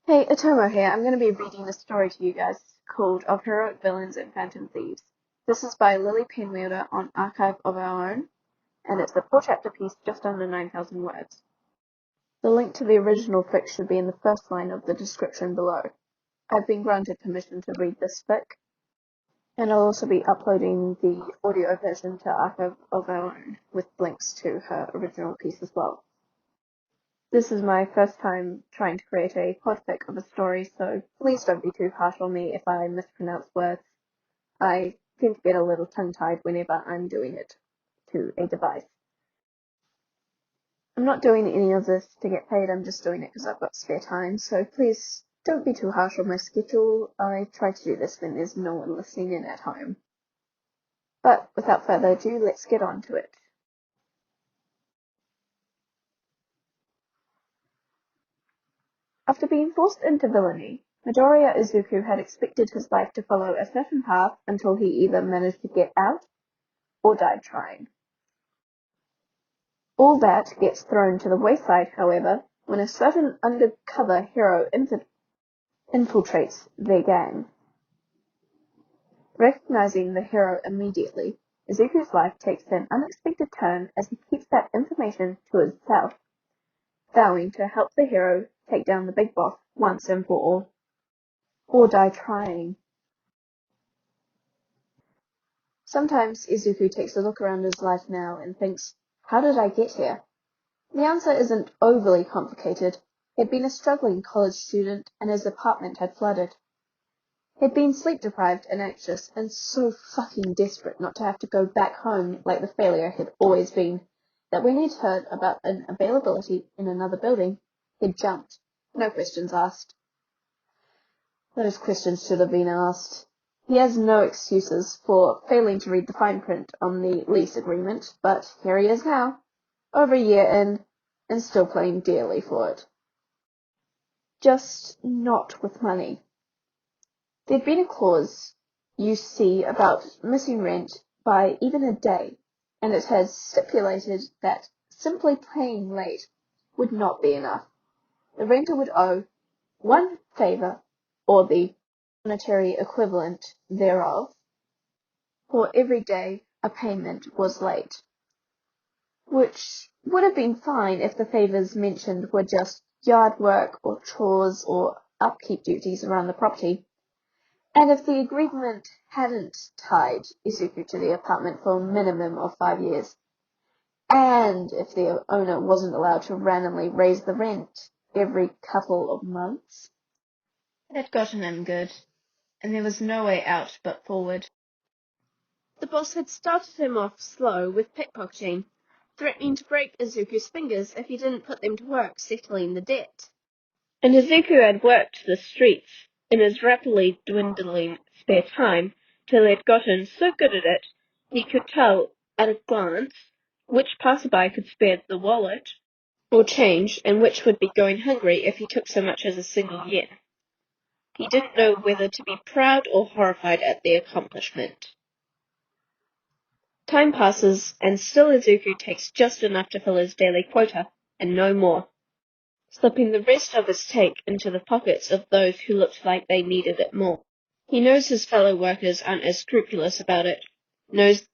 Hey, Atomo here. I'm going to be reading a story to you guys called Of Heroic Villains and Phantom Thieves. This is by Lily Penwielder on Archive of Our Own, and it's a 4-chapter piece just under 9,000 words. The link to the original fic should be in the first line of the description below. I've been granted permission to read this fic, and I'll also be uploading the audio version to Archive of Our Own with links to her original piece as well. This is my first time trying to create a podfic of a story, so please don't be too harsh on me if I mispronounce words. I tend to get a little tongue-tied whenever I'm doing it to a device. I'm not doing any of this to get paid, I'm just doing it because I've got spare time, so please don't be too harsh on my schedule. I try to do this when there's no one listening in at home. But without further ado, let's get on to it. After being forced into villainy, Midoriya Izuku had expected his life to follow a certain path until he either managed to get out or died trying. All that gets thrown to the wayside, however, when a certain undercover hero infiltrates their gang. Recognizing the hero immediately, Izuku's life takes an unexpected turn as he keeps that information to himself, vowing to help the hero take down the big boss once and for all, or die trying. Sometimes Izuku takes a look around his life now and thinks, how did I get here? The answer isn't overly complicated. He'd been a struggling college student and his apartment had flooded. He'd been sleep-deprived and anxious and so fucking desperate not to have to go back home like the failure he'd always been, that when he'd heard about an availability in another building, he'd jumped. No questions asked. Those questions should have been asked. He has no excuses for failing to read the fine print on the lease agreement, but here he is now, over a year in, and still paying dearly for it. Just not with money. There'd been a clause, you see, about missing rent by even a day, and it had stipulated that simply paying late would not be enough. The renter would owe one favour, or the monetary equivalent thereof, for every day a payment was late, which would have been fine if the favours mentioned were just yard work or chores or upkeep duties around the property, and if the agreement hadn't tied Izuku to the apartment for a minimum of 5 years, and if the owner wasn't allowed to randomly raise the rent every couple of months. It had gotten him good, and there was no way out but forward. The boss had started him off slow with pickpocketing, threatening to break Izuku's fingers if he didn't put them to work settling the debt. And Izuku had worked the streets in his rapidly dwindling spare time till he had gotten so good at it he could tell at a glance which passerby could spare the wallet or change and which would be going hungry if he took so much as a single yen. He didn't know whether to be proud or horrified at the accomplishment. Time passes, and still Izuku takes just enough to fill his daily quota, and no more, slipping the rest of his take into the pockets of those who looked like they needed it more. He knows his fellow workers aren't as scrupulous about it, knows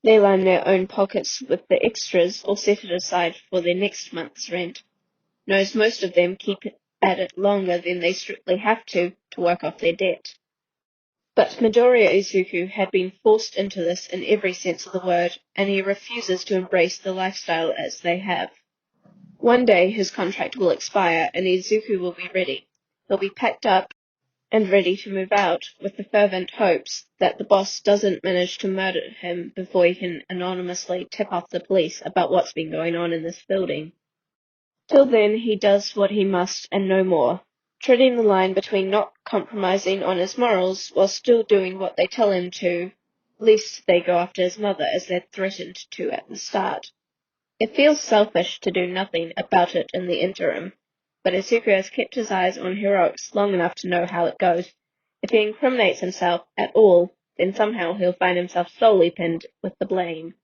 they line their own pockets with the extras or set it aside for their next month's rent, knows most of them keep at it longer than they strictly have to work off their debt. But Midoriya Izuku had been forced into this in every sense of the word, and he refuses to embrace the lifestyle as they have. One day his contract will expire, and Izuku will be ready. He'll be packed up and ready to move out, with the fervent hopes that the boss doesn't manage to murder him before he can anonymously tip off the police about what's been going on in this building. Till then he does what he must and no more, treading the line between not compromising on his morals while still doing what they tell him to, lest they go after his mother as they'd threatened to at the start. It feels selfish to do nothing about it in the interim, but Izuku has kept his eyes on heroics long enough to know how it goes. If he incriminates himself at all, then somehow he'll find himself solely pinned with the blame.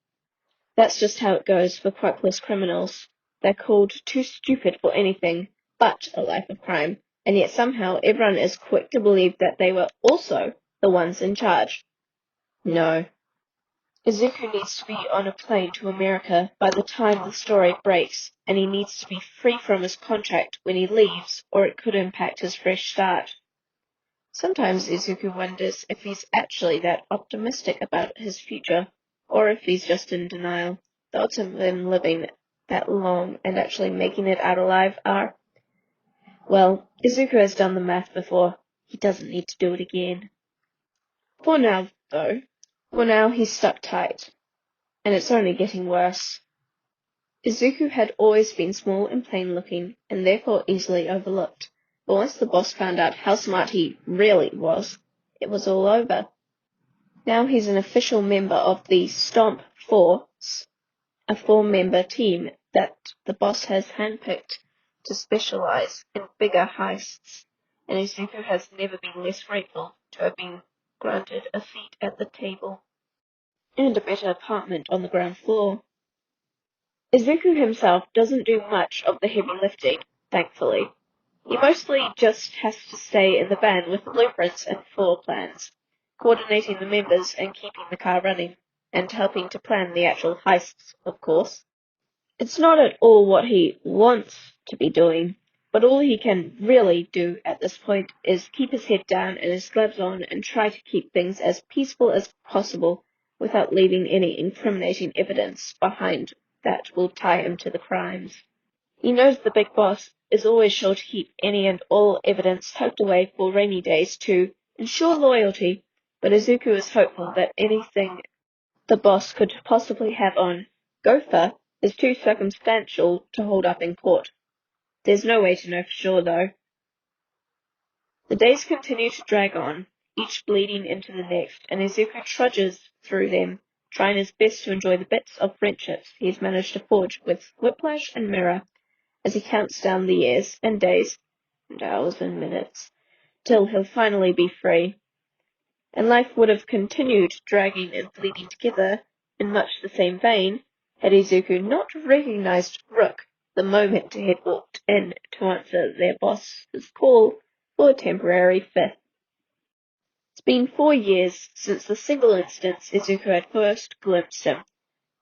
That's just how it goes for quirkless criminals. They're called too stupid for anything but a life of crime, and yet somehow everyone is quick to believe that they were also the ones in charge. No. Izuku needs to be on a plane to America by the time the story breaks, and he needs to be free from his contract when he leaves, or it could impact his fresh start. Sometimes Izuku wonders if he's actually that optimistic about his future, or if he's just in denial. The odds of him living that long and actually making it out alive are... Well, Izuku has done the math before. He doesn't need to do it again. For now, though. For now, he's stuck tight. And it's only getting worse. Izuku had always been small and plain-looking, and therefore easily overlooked. But once the boss found out how smart he really was, it was all over. Now he's an official member of the Stomp Force, a 4-member team that the boss has handpicked to specialize in bigger heists, and Izuku has never been less grateful to have been granted a seat at the table and a better apartment on the ground floor. Izuku himself doesn't do much of the heavy lifting, thankfully. He mostly just has to stay in the van with the blueprints and floor plans, coordinating the members and keeping the car running, and helping to plan the actual heists, of course. It's not at all what he wants to be doing, but all he can really do at this point is keep his head down and his gloves on and try to keep things as peaceful as possible without leaving any incriminating evidence behind that will tie him to the crimes. He knows the big boss is always sure to keep any and all evidence tucked away for rainy days to ensure loyalty, but Izuku is hopeful that anything the boss could possibly have on Gopher is too circumstantial to hold up in court. There's no way to know for sure, though. The days continue to drag on, each bleeding into the next, and Izuku trudges through them, trying his best to enjoy the bits of friendships he's managed to forge with Whiplash and Mirror, as he counts down the years and days and hours and minutes till he'll finally be free. And life would have continued dragging and bleeding together in much the same vein had Izuku not recognized Rook the moment he had walked in to answer their boss's call for a temporary fifth. It's been 4 years since the single instance Izuku had first glimpsed him.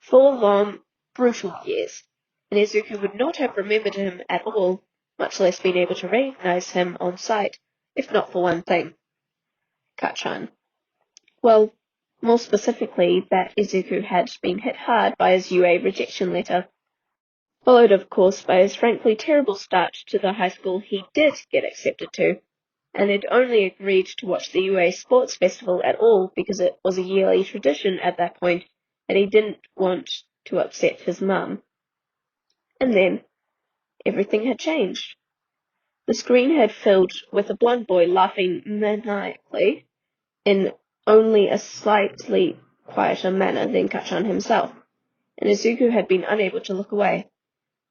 4 long, brutal years, and Izuku would not have remembered him at all, much less been able to recognize him on sight, if not for one thing. Kachan. Well, more specifically, that Izuku had been hit hard by his UA rejection letter, followed of course by his frankly terrible start to the high school he did get accepted to, and had only agreed to watch the UA Sports Festival at all because it was a yearly tradition at that point, and he didn't want to upset his mum. And then, everything had changed. The screen had filled with a blonde boy laughing maniacally in only a slightly quieter manner than Kachan himself, and Izuku had been unable to look away.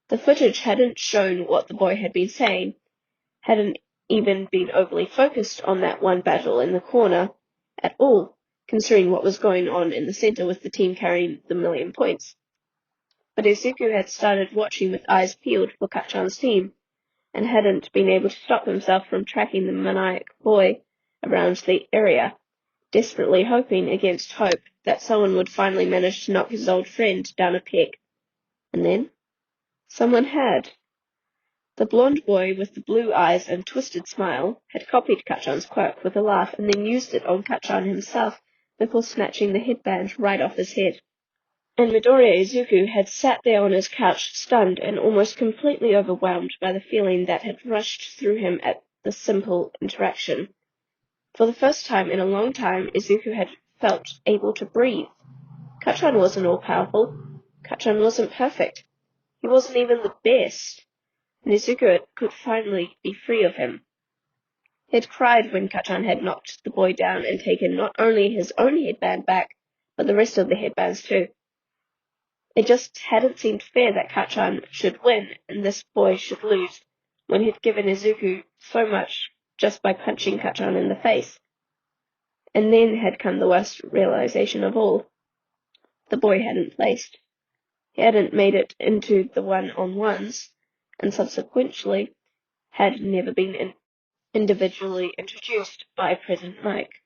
The footage hadn't shown what the boy had been saying, hadn't even been overly focused on that one battle in the corner at all, considering what was going on in the center with the team carrying the 1,000,000 points. But Izuku had started watching with eyes peeled for Kachan's team, and hadn't been able to stop himself from tracking the maniac boy around the area, desperately hoping against hope that someone would finally manage to knock his old friend down a peg. And then, someone had. The blonde boy with the blue eyes and twisted smile had copied Kachan's quirk with a laugh and then used it on Kachan himself before snatching the headband right off his head. And Midoriya Izuku had sat there on his couch, stunned and almost completely overwhelmed by the feeling that had rushed through him at the simple interaction. For the first time in a long time, Izuku had felt able to breathe. Kachan wasn't all-powerful. Kachan wasn't perfect. He wasn't even the best. And Izuku could finally be free of him. He had cried when Kachan had knocked the boy down and taken not only his own headband back, but the rest of the headbands too. It just hadn't seemed fair that Kachan should win and this boy should lose, when he'd given Izuku so much just by punching Kachan in the face. And then had come the worst realization of all. The boy hadn't placed. He hadn't made it into the one-on-ones, and subsequently had never been individually introduced by President Mike.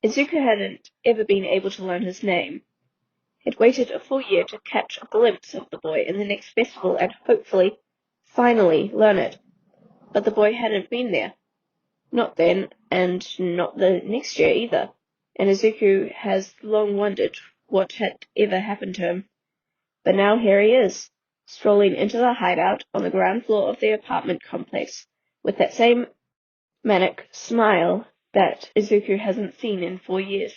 Izuku hadn't ever been able to learn his name. He'd waited a full year to catch a glimpse of the boy in the next festival and hopefully, finally, learn it. But the boy hadn't been there. Not then, and not the next year either. And Izuku has long wondered what had ever happened to him. But now here he is, strolling into the hideout on the ground floor of the apartment complex, with that same manic smile that Izuku hasn't seen in 4 years.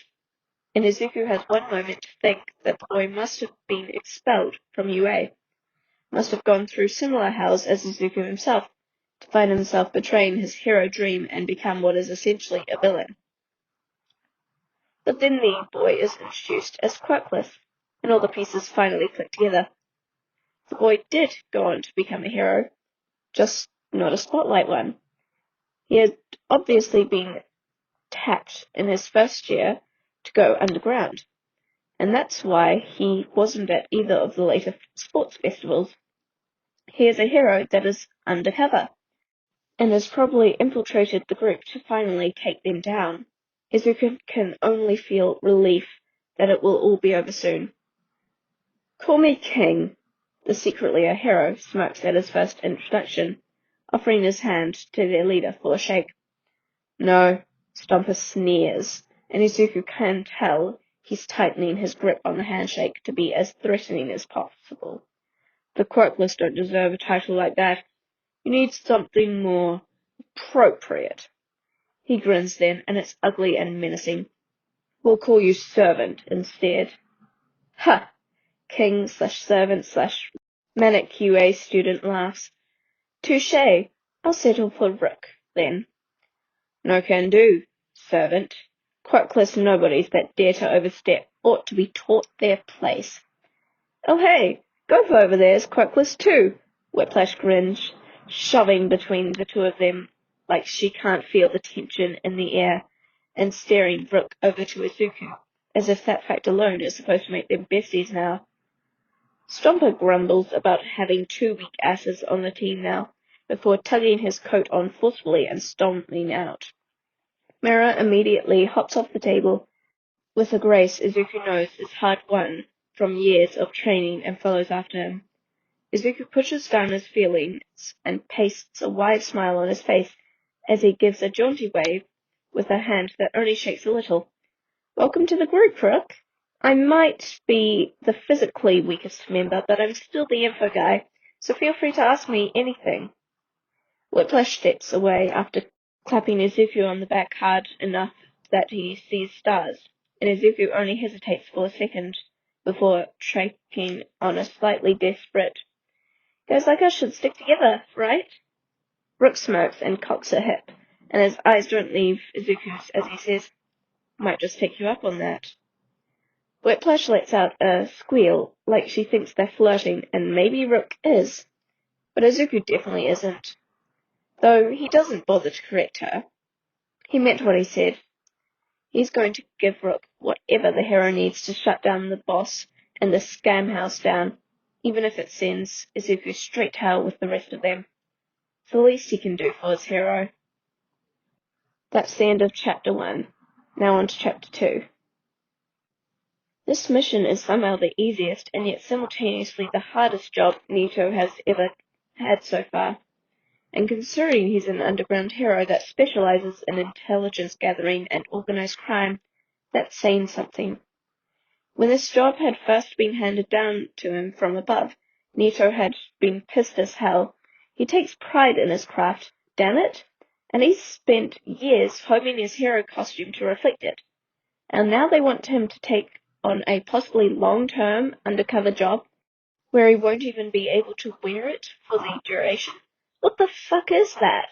And Izuku has one moment to think that the boy must have been expelled from UA, must have gone through similar hells as Izuku himself, to find himself betraying his hero dream and become what is essentially a villain. But then the boy is introduced as Quirkless, and all the pieces finally click together. The boy did go on to become a hero, just not a spotlight one. He had obviously been tapped in his first year to go underground, and that's why he wasn't at either of the later sports festivals. He is a hero that is undercover, and has probably infiltrated the group to finally take them down. Izuku can only feel relief that it will all be over soon. Call me King, the secretly a hero smirks at his first introduction, offering his hand to their leader for a shake. No, Stomper sneers, and Izuku can tell he's tightening his grip on the handshake to be as threatening as possible. The Quirkless don't deserve a title like that. You need something more appropriate. He grins then, and it's ugly and menacing. We'll call you Servant instead. Ha! King/servant/manic QA student laughs. Touché. I'll settle for Rook, then. No can do, Servant. Quirkless nobodies that dare to overstep ought to be taught their place. Oh hey, Gopher over there's Quirkless too, Whiplash grins, shoving between the two of them like she can't feel the tension in the air, and staring Rook over to Izuku, as if that fact alone is supposed to make them besties now. Stomper grumbles about having 2 weak asses on the team now, before tugging his coat on forcefully and stomping out. Mira immediately hops off the table with a grace Izuku knows is hard-won from years of training and follows after him. Izuku pushes down his feelings and pastes a wide smile on his face as he gives a jaunty wave with a hand that only shakes a little. Welcome to the group, Rook. I might be the physically weakest member, but I'm still the info guy, so feel free to ask me anything. Whiplash steps away after clapping Izuku on the back hard enough that he sees stars, and Izuku only hesitates for a second before tracking on a slightly desperate, "Guys like us should stick together, right?" Rook smirks and cocks a hip, and his eyes don't leave Izuku's as he says, "Might just take you up on that." Whiplash lets out a squeal like she thinks they're flirting, and maybe Rook is, but Izuku definitely isn't. Though he doesn't bother to correct her. He meant what he said. He's going to give Rook whatever the hero needs to shut down the boss and the scam house down, even if it sends Izuku straight to hell with the rest of them. It's the least he can do for his hero. That's the end of Chapter 1. Now on to Chapter 2. This mission is somehow the easiest and yet simultaneously the hardest job Nito has ever had so far. And considering he's an underground hero that specializes in intelligence gathering and organized crime, that's saying something. When this job had first been handed down to him from above, Nito had been pissed as hell. He takes pride in his craft, damn it, and he's spent years homing his hero costume to reflect it. And now they want him to take on a possibly long-term undercover job where he won't even be able to wear it for the duration. What the fuck is that?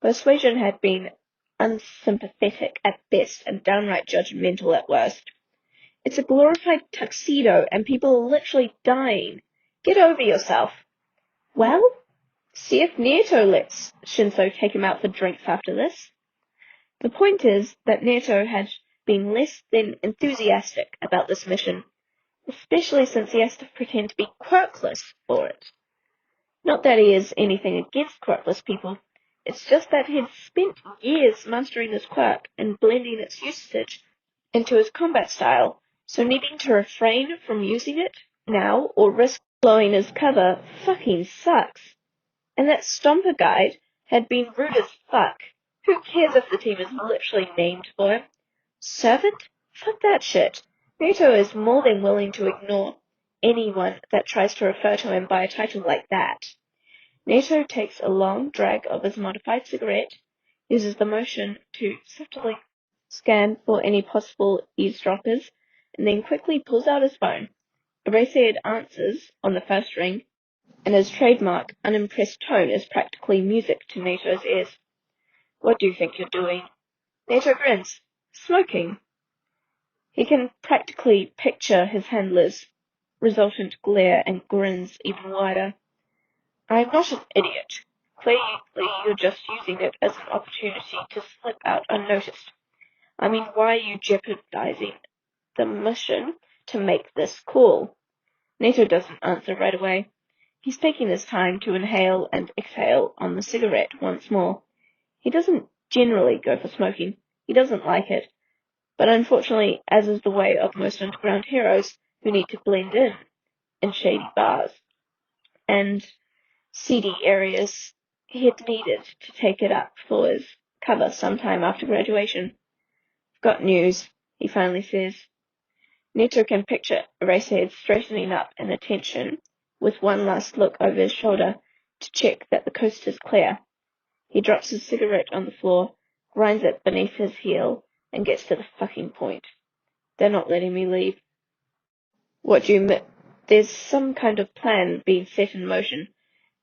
Persuasion had been unsympathetic at best and downright judgmental at worst. It's a glorified tuxedo and people are literally dying. Get over yourself. Well, see if Naoto lets Shinso take him out for drinks after this. The point is that Naoto had been less than enthusiastic about this mission, especially since he has to pretend to be quirkless for it. Not that he has anything against quirkless people, It's just that he'd spent years mastering this quirk and blending its usage into his combat style, so needing to refrain from using it now or risk blowing his cover fucking sucks. And that Stomper guide had been rude as fuck. Who cares if the team is literally named for him? Servant? Fuck that shit. Nato is more than willing to ignore anyone that tries to refer to him by a title like that. Nato takes a long drag of his modified cigarette, uses the motion to subtly scan for any possible eavesdroppers, and then quickly pulls out his phone. Eraserhead answers on the first ring, and his trademark, unimpressed tone is practically music to Nato's ears. What do you think you're doing? Nato grins. Smoking. He can practically picture his handler's resultant glare and grins even wider. I'm not an idiot. Clearly you're just using it as an opportunity to slip out unnoticed. I mean, why are you jeopardizing the mission to make this call? Nato doesn't answer right away. He's taking his time to inhale and exhale on the cigarette once more. He doesn't generally go for smoking. He doesn't like it. But unfortunately, as is the way of most underground heroes who need to blend in shady bars and seedy areas, he had needed to take it up for his cover sometime after graduation. Got news, he finally says. Nato can picture Eraserhead straightening up in attention with one last look over his shoulder to check that the coast is clear. He drops his cigarette on the floor, grinds it beneath his heel, and gets to the fucking point. They're not letting me leave. What do you mean? There's some kind of plan being set in motion.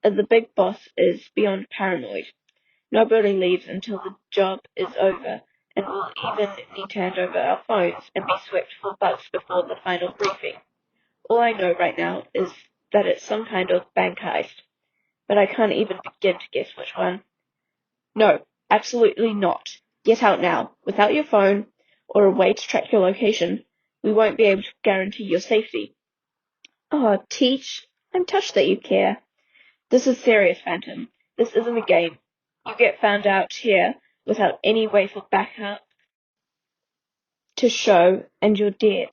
The big boss is beyond paranoid. Nobody leaves until the job is over, and we'll even need to hand over our phones and be swept for bugs before the final briefing. All I know right now is that it's some kind of bank heist, but I can't even begin to guess which one. No, absolutely not. Get out now. Without your phone, or a way to track your location, we won't be able to guarantee your safety. Oh, Teach, I'm touched that you care. This is serious, Phantomn. This isn't a game. You get found out here without any way for backup to show, and you're dead.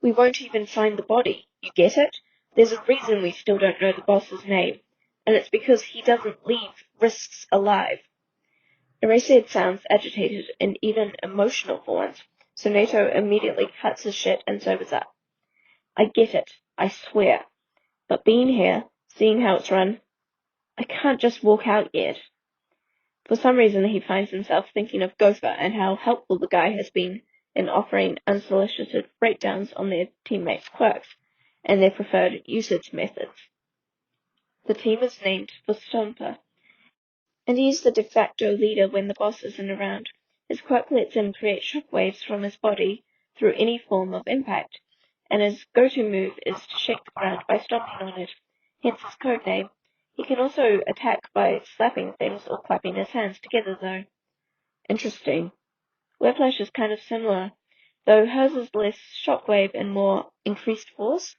We won't even find the body. You get it? There's a reason we still don't know the boss's name, and it's because he doesn't leave risks alive. Eraserhead sounds agitated and even emotional for once, so Nato immediately cuts his shit and sobers up. I get it, I swear. But being here, seeing how it's run, I can't just walk out yet. For some reason he finds himself thinking of Gopher and how helpful the guy has been in offering unsolicited breakdowns on their teammates' quirks and their preferred usage methods. The team is named for Stomper, and he's the de facto leader when the boss isn't around. His quirk lets him create shockwaves from his body through any form of impact, and his go-to move is to shake the ground by stomping on it, hence his code name. He can also attack by slapping things or clapping his hands together, though. Interesting. Whiplash is kind of similar, though hers is less shockwave and more increased force.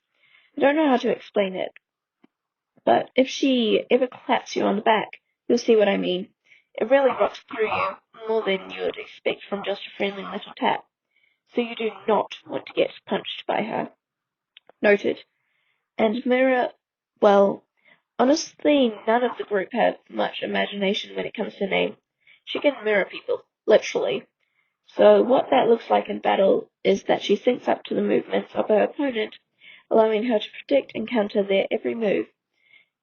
I don't know how to explain it, but if she ever claps you on the back, you'll see what I mean. It really rocks through you, more than you would expect from just a friendly little tap. So you do not want to get punched by her. Noted. And Mirror, well, honestly, none of the group have much imagination when it comes to name. She can mirror people, literally. So what that looks like in battle is that she syncs up to the movements of her opponent, allowing her to predict and counter their every move.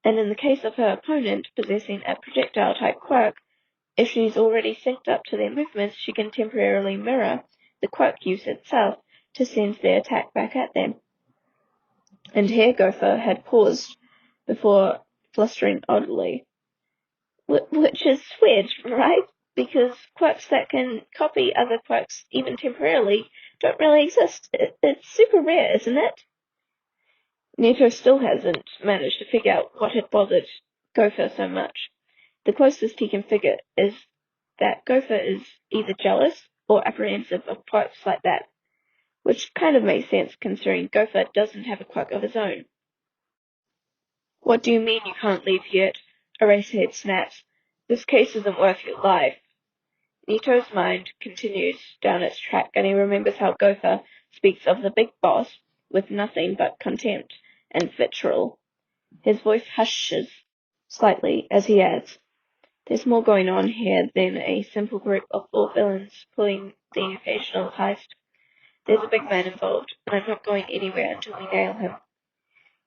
And in the case of her opponent possessing a projectile-type quirk, if she's already synced up to their movements, she can temporarily mirror the quirk use itself to send their attack back at them. And here Gopher had paused before flustering oddly. Which is weird, right? Because quirks that can copy other quirks, even temporarily, don't really exist. It's super rare, isn't it? Neto still hasn't managed to figure out what had bothered Gopher so much. The closest he can figure is that Gopher is either jealous or apprehensive of quirks like that, which kind of makes sense considering Gopher doesn't have a quirk of his own. What do you mean you can't leave yet? Eraserhead snaps. This case isn't worth your life. Nito's mind continues down its track, and he remembers how Gopher speaks of the big boss with nothing but contempt and vitriol. His voice hushes slightly as he adds, "There's more going on here than a simple group of four villains pulling the occasional heist. There's a big man involved, and I'm not going anywhere until we nail him."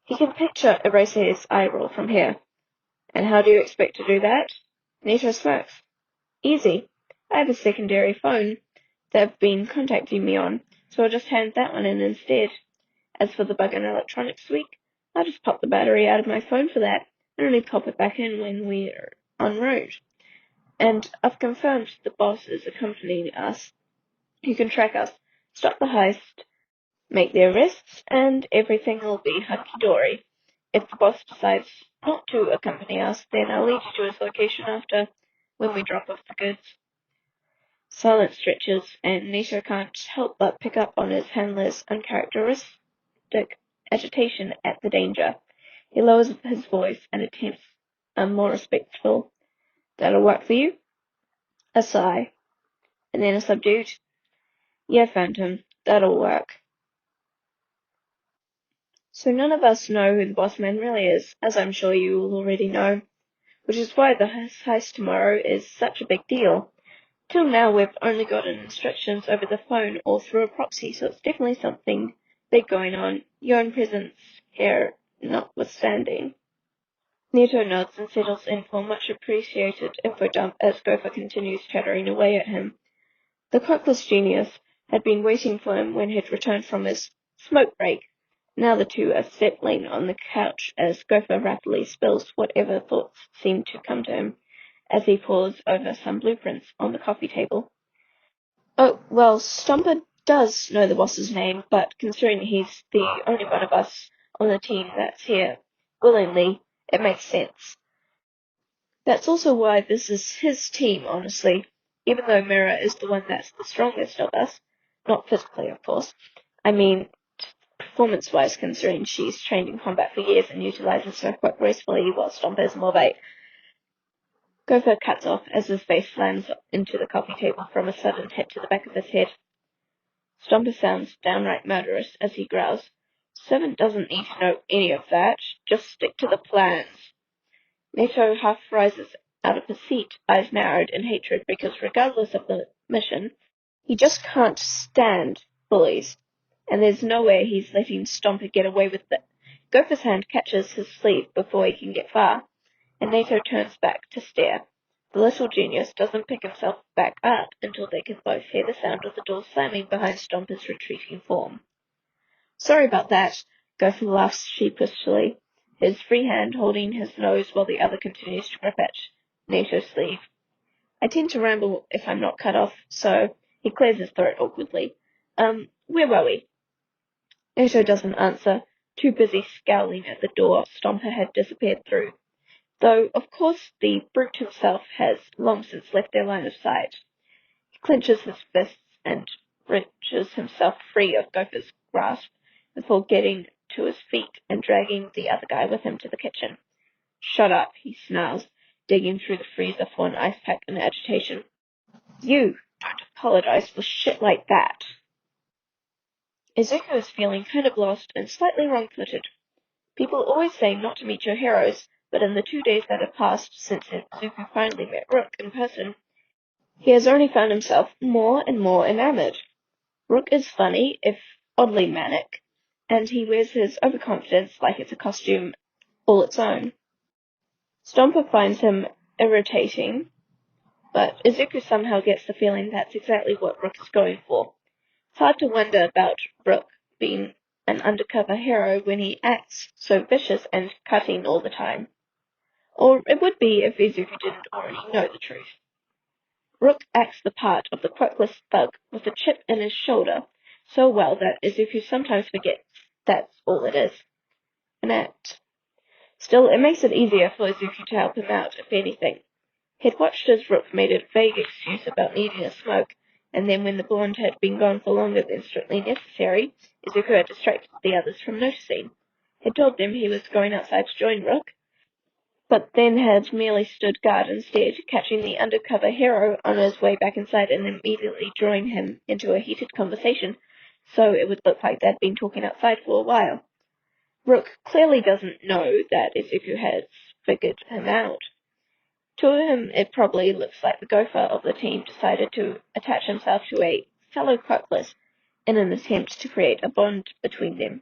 He can picture Eraser's eye roll from here. "And how do you expect to do that?" Nito smirks. "Easy. I have a secondary phone they've been contacting me on, so I'll just hand that one in instead. As for the bug in electronics week, I'll just pop the battery out of my phone for that, and only pop it back in when we're en route. And I've confirmed the boss is accompanying us. You can track us, stop the heist, make the arrests, and everything will be hunky-dory. If the boss decides not to accompany us, then I'll lead you to his location after, when we drop off the goods." Silence stretches, and Nito can't help but pick up on his handler's uncharacteristic agitation at the danger. He lowers his voice and attempts a more respectful, "That'll work for you?" A sigh, and then a subdued, "Yeah, Phantomn, that'll work." So none of us know who the boss man really is, as I'm sure you all already know, which is why the heist tomorrow is such a big deal. Till now we've only gotten instructions over the phone or through a proxy, so it's definitely something big going on, your own presence here notwithstanding. Nito nods and settles in for a much appreciated info dump as Gopher continues chattering away at him. The Quirkless genius had been waiting for him when he'd returned from his smoke break. Now the two are settling on the couch as Gopher rapidly spills whatever thoughts seem to come to him as he pores over some blueprints on the coffee table. "Oh, well, Stomper does know the boss's name, but considering he's the only one of us on the team that's here willingly, it makes sense. That's also why this is his team, honestly, even though Mira is the one that's the strongest of us. Not physically, of course. I mean, performance-wise, considering she's trained in combat for years and utilizes her quite gracefully while Stomper's more bait." Gopher cuts off as his face slams into the coffee table from a sudden hit to the back of his head. Stomper sounds downright murderous as he growls, "Servant doesn't need to know any of that. Just stick to the plans." Nito half rises out of his seat, eyes narrowed in hatred, because regardless of the mission, he just can't stand bullies, and there's no way he's letting Stomper get away with it. Gopher's hand catches his sleeve before he can get far, and Nito turns back to stare. The little genius doesn't pick himself back up until they can both hear the sound of the door slamming behind Stomper's retreating form. "Sorry about that," Gopher laughs sheepishly, his free hand holding his nose while the other continues to grip at Nito's sleeve. "I tend to ramble if I'm not cut off, so..." He clears his throat awkwardly. Where were we?" Nito doesn't answer, too busy scowling at the door Stomper had disappeared through, though of course the brute himself has long since left their line of sight. He clenches his fists and wrenches himself free of Gopher's grasp before getting to his feet and dragging the other guy with him to the kitchen. "Shut up," he snarls, digging through the freezer for an ice pack in agitation. "You don't apologize for shit like that." Izuku is feeling kind of lost and slightly wrong-footed. People always say not to meet your heroes, but in the 2 days that have passed since Izuku finally met Rook in person, he has only found himself more and more enamored. Rook is funny, if oddly manic, and he wears his overconfidence like it's a costume all its own. Stomper finds him irritating, but Izuku somehow gets the feeling that's exactly what Rook is going for. It's hard to wonder about Rook being an undercover hero when he acts so vicious and cutting all the time. Or it would be if Izuku didn't already know the truth. Rook acts the part of the quirkless thug with a chip in his shoulder so well that Izuku sometimes forgets that's all it is. An act. Still, it makes it easier for Izuku to help him out, if anything. He'd watched as Rook made a vague excuse about needing a smoke, and then when the blonde had been gone for longer than strictly necessary, Izuku had distracted the others from noticing. He'd told them he was going outside to join Rook, but then had merely stood guard instead, catching the undercover hero on his way back inside and immediately drawing him into a heated conversation, so it would look like they'd been talking outside for a while. Rook clearly doesn't know that Izuku has figured him out. To him, it probably looks like the gopher of the team decided to attach himself to a fellow Quirkless in an attempt to create a bond between them.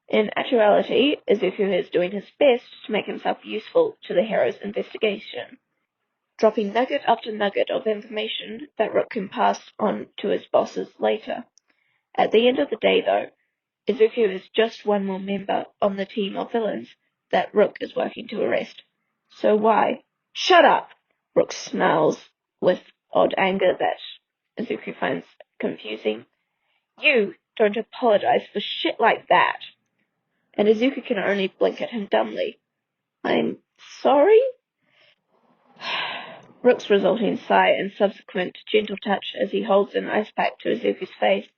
In actuality, Izuku is doing his best to make himself useful to the hero's investigation, dropping nugget after nugget of information that Rook can pass on to his bosses later. At the end of the day, though, Izuku is just one more member on the team of villains that Rook is working to arrest. So why? Shut up! Rook snarls with odd anger that Izuku finds confusing. You don't apologize for shit like that. And Izuku can only blink at him dumbly. I'm sorry? Rook's resulting sigh and subsequent gentle touch as he holds an ice pack to Izuku's face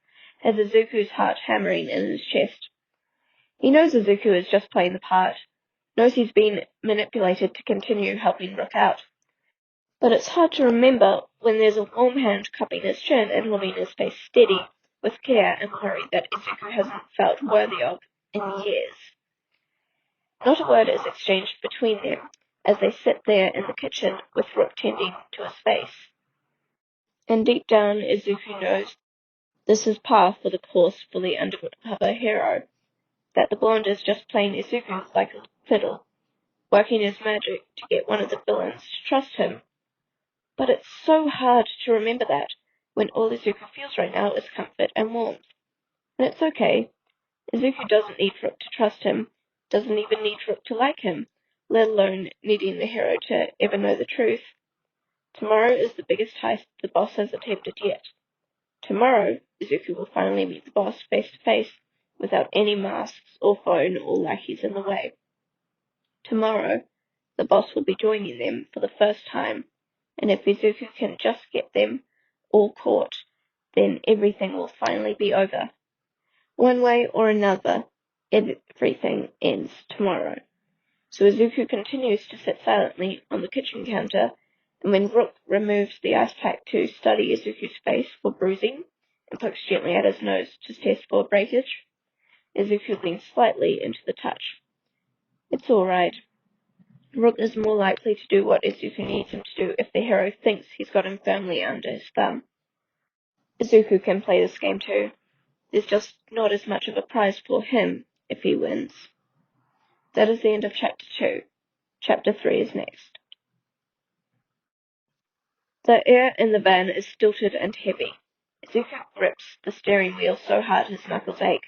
has Izuku's heart hammering in his chest. He knows Izuku is just playing the part, knows he's been manipulated to continue helping Rook out. But it's hard to remember when there's a warm hand cupping his chin and holding his face steady, with care and worry that Izuku hasn't felt worthy of in years. Not a word is exchanged between them as they sit there in the kitchen with Rook tending to his face. And deep down, Izuku knows this is par for the course for the undercover hero, that the blonde is just playing Izuku like a fiddle, working his magic to get one of the villains to trust him. But it's so hard to remember that when all Izuku feels right now is comfort and warmth. And it's okay. Izuku doesn't need Rook to trust him, doesn't even need Rook to like him, let alone needing the hero to ever know the truth. Tomorrow is the biggest heist the boss has attempted yet. Tomorrow, Izuku will finally meet the boss face to face, without any masks or phone or lackeys in the way. Tomorrow, the boss will be joining them for the first time, and if Izuku can just get them all caught, then everything will finally be over. One way or another, everything ends tomorrow. So Izuku continues to sit silently on the kitchen counter, and when Rook removes the ice pack to study Izuku's face for bruising, and pokes gently at his nose to test for breakage, Izuku leans slightly into the touch. It's alright. Rook is more likely to do what Izuku needs him to do if the hero thinks he's got him firmly under his thumb. Izuku can play this game too. There's just not as much of a prize for him if he wins. That is the end of Chapter 2. Chapter 3 is next. The air in the van is stilted and heavy. Izuku grips the steering wheel so hard his knuckles ache.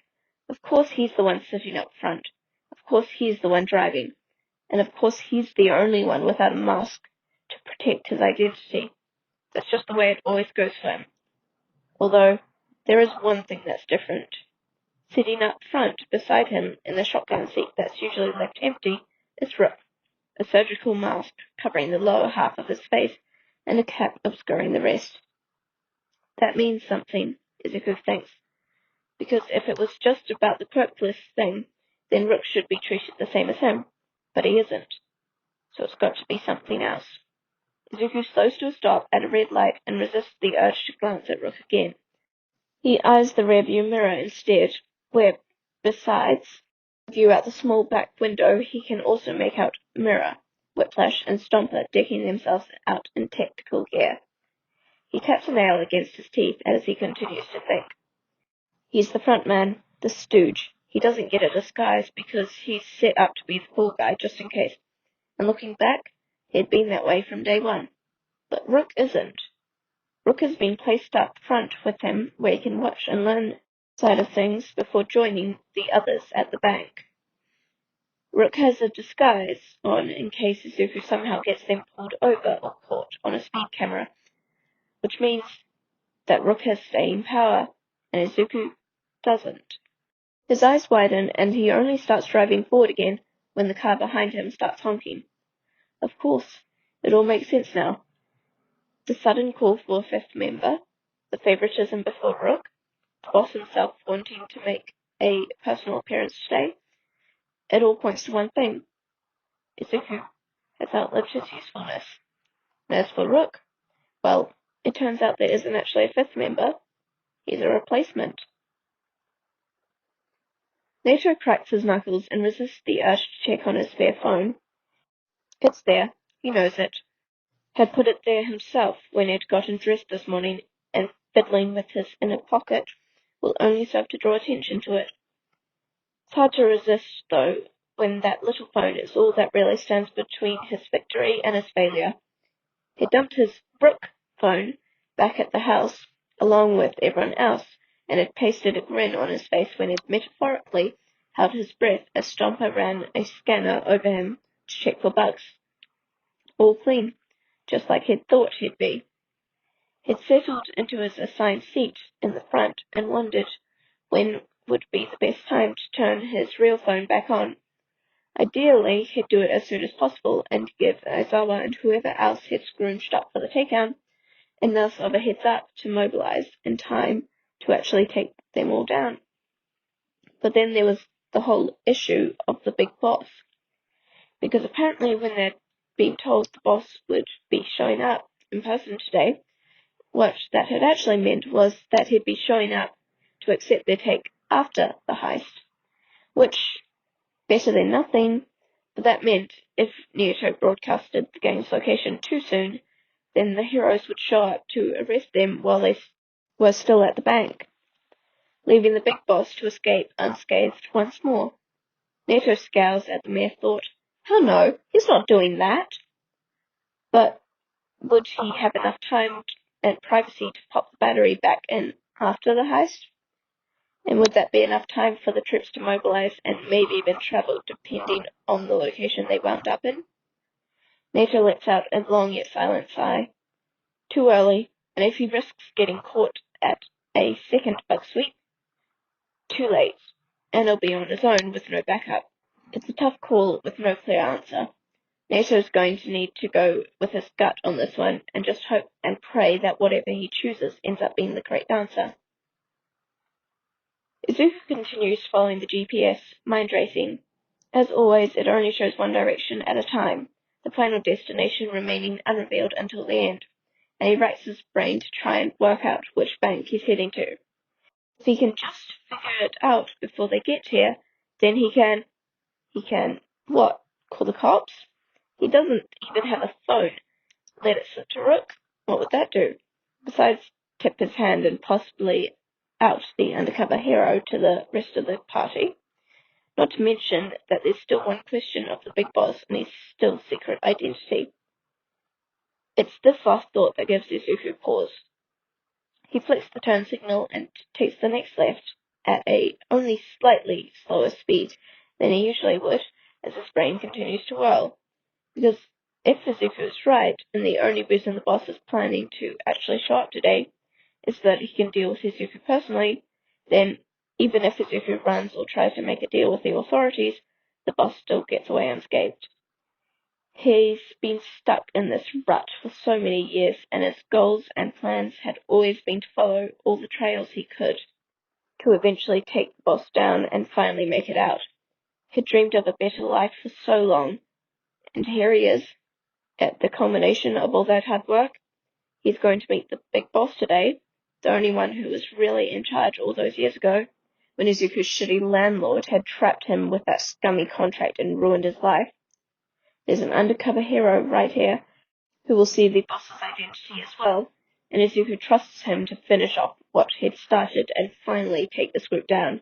Of course he's the one sitting up front. Of course he's the one driving. And of course he's the only one without a mask to protect his identity. That's just the way it always goes for him. Although, there is one thing that's different. Sitting up front beside him in the shotgun seat that's usually left empty is Rook, a surgical mask covering the lower half of his face and a cap obscuring the rest. That means something, Izuku thinks, because if it was just about the Quirkless thing, then Rook should be treated the same as him, but he isn't. So it's got to be something else. Izuku slows to a stop at a red light and resists the urge to glance at Rook again. He eyes the rearview mirror instead, where, besides view out the small back window, he can also make out Mirror, Whiplash, and Stomper decking themselves out in tactical gear. He taps a nail against his teeth as he continues to think. He's the front man, the stooge. He doesn't get a disguise because he's set up to be the cool guy just in case. And looking back, he'd been that way from day one. But Rook isn't. Rook has been placed up front with him where he can watch and learn side of things before joining the others at the bank. Rook has a disguise on in case Izuku somehow gets them pulled over or caught on a speed camera, which means that Rook has staying power, and Izuku doesn't. His eyes widen, and he only starts driving forward again when the car behind him starts honking. Of course, it all makes sense now. The sudden call for a fifth member, the favoritism before Rook, the boss himself wanting to make a personal appearance today, it all points to one thing. Izuku. has outlived his usefulness. And as for Rook, well, it turns out there isn't actually a fifth member. He's a replacement. Nato cracks his knuckles and resists the urge to check on his spare phone. It's there. He knows it. Had put it there himself when he'd gotten dressed this morning, and fiddling with his inner pocket will only serve to draw attention to it. It's hard to resist, though, when that little phone is all that really stands between his victory and his failure. He dumped his Brook phone back at the house, along with everyone else, and had pasted a grin on his face when he'd metaphorically held his breath as Stomper ran a scanner over him to check for bugs. All clean, just like he'd thought he'd be. He'd settled into his assigned seat in the front and wondered when would be the best time to turn his real phone back on. Ideally, he'd do it as soon as possible and give Aizawa and whoever else he'd scrounged up for the takedown enough of a heads up to mobilize in time to actually take them all down. But then there was the whole issue of the big boss. Because apparently when they'd been told the boss would be showing up in person today, what that had actually meant was that he'd be showing up to accept their take after the heist, which, better than nothing, but that meant if Naoto broadcasted the gang's location too soon, then the heroes would show up to arrest them while they were still at the bank, leaving the big boss to escape unscathed once more. Naoto scowls at the mere thought. Hell no, he's not doing that. But would he have enough time and privacy to pop the battery back in after the heist? And would that be enough time for the troops to mobilize and maybe even travel depending on the location they wound up in? Nato lets out a long yet silent sigh. Too early, and if he risks getting caught at a second bug sweep, too late, and he'll be on his own with no backup. It's a tough call with no clear answer. Nato's going to need to go with his gut on this one and just hope and pray that whatever he chooses ends up being the correct answer. Izuku continues following the GPS, mind racing. As always, it only shows one direction at a time, the final destination remaining unrevealed until the end, and he racks his brain to try and work out which bank he's heading to. If he can just figure it out before they get here, then he can, what, call the cops? He doesn't even have a phone. Let it slip to Rook? What would that do? Besides tip his hand and possibly out the undercover hero to the rest of the party. Not to mention that there's still one question of the big boss and his still secret identity. It's this last thought that gives Izuku pause. He flicks the turn signal and takes the next left at a only slightly slower speed than he usually would as his brain continues to whirl. Because if Izuku is right, and the only reason the boss is planning to actually show up today is that he can deal with Izuku personally, then even if Izuku runs or tries to make a deal with the authorities, the boss still gets away unscathed. He's been stuck in this rut for so many years, and his goals and plans had always been to follow all the trails he could, to eventually take the boss down and finally make it out. He'd dreamed of a better life for so long, and here he is, at the culmination of all that hard work. He's going to meet the big boss today, the only one who was really in charge all those years ago, when Izuku's shitty landlord had trapped him with that scummy contract and ruined his life. There's an undercover hero right here who will see the boss's identity as well, and Izuku trusts him to finish off what he'd started and finally take this group down.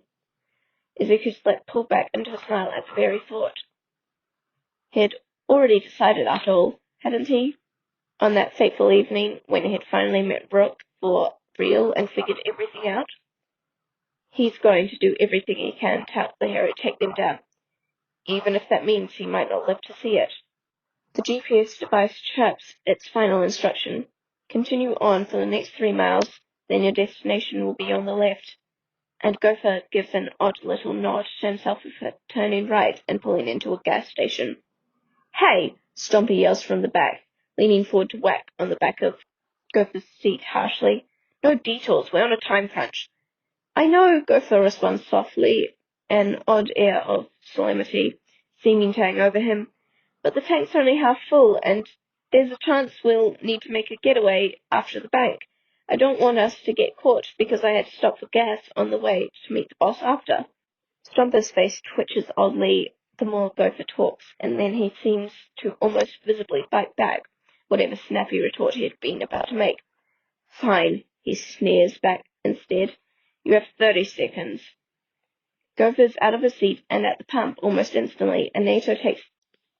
Izuku's lip pulled back into a smile at the very thought. He'd already decided after all, hadn't he? On that fateful evening when he had finally met Rook for real and figured everything out. He's going to do everything he can to help the hero take them down, even if that means he might not live to see it. The GPS device chirps its final instruction. Continue on for the next 3 miles, then your destination will be on the left. And Gopher gives an odd little nod to himself before turning right and pulling into a gas station. Hey! Stompy yells from the back, leaning forward to whack on the back of Gopher's seat harshly. No detours, we're on a time crunch. I know, Gopher responds softly, an odd air of solemnity seeming to hang over him. but the tank's only half full, and there's a chance we'll need to make a getaway after the bank. I don't want us to get caught because I had to stop for gas on the way to meet the boss after. Stomper's face twitches oddly the more Gopher talks, and then he seems to almost visibly bite back whatever snappy retort he had been about to make. Fine, he sneers back instead. You have 30 seconds. Gopher's out of his seat and at the pump almost instantly, and Nato takes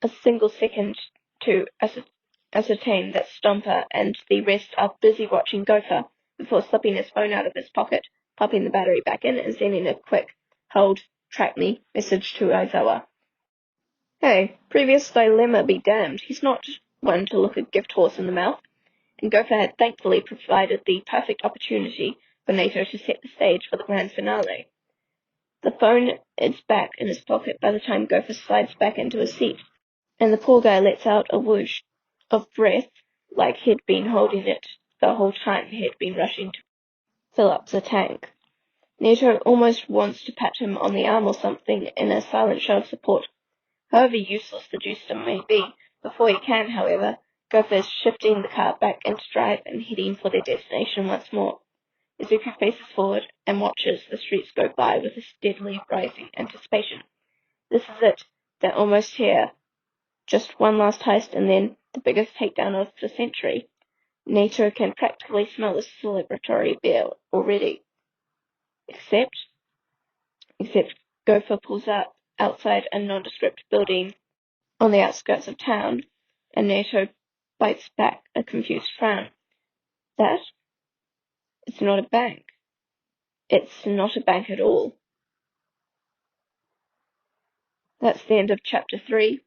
a single second to ascertain that Stomper and the rest are busy watching Gopher before slipping his phone out of his pocket, popping the battery back in, and sending a quick, hold, track me message to Aizawa. Hey, previous dilemma be damned. He's not one to look a gift horse in the mouth, and Gopher had thankfully provided the perfect opportunity for Nato to set the stage for the grand finale. The phone is back in his pocket by the time Gopher slides back into his seat, and the poor guy lets out a whoosh of breath like he'd been holding it the whole time he'd been rushing to fill up the tank. Nato almost wants to pat him on the arm or something in a silent show of support. However useless the Juicedom may be, before he can, however, Gopher is shifting the car back into drive and heading for their destination once more. Izuku faces forward and watches the streets go by with a steadily rising anticipation. This is it. They're almost here. Just one last heist and then the biggest takedown of the century. Nato can practically smell the celebratory beer already. Except Gopher pulls up outside a nondescript building on the outskirts of town, and Nato bites back a confused frown. That? It's not a bank. It's not a bank at all. That's the end of Chapter 3.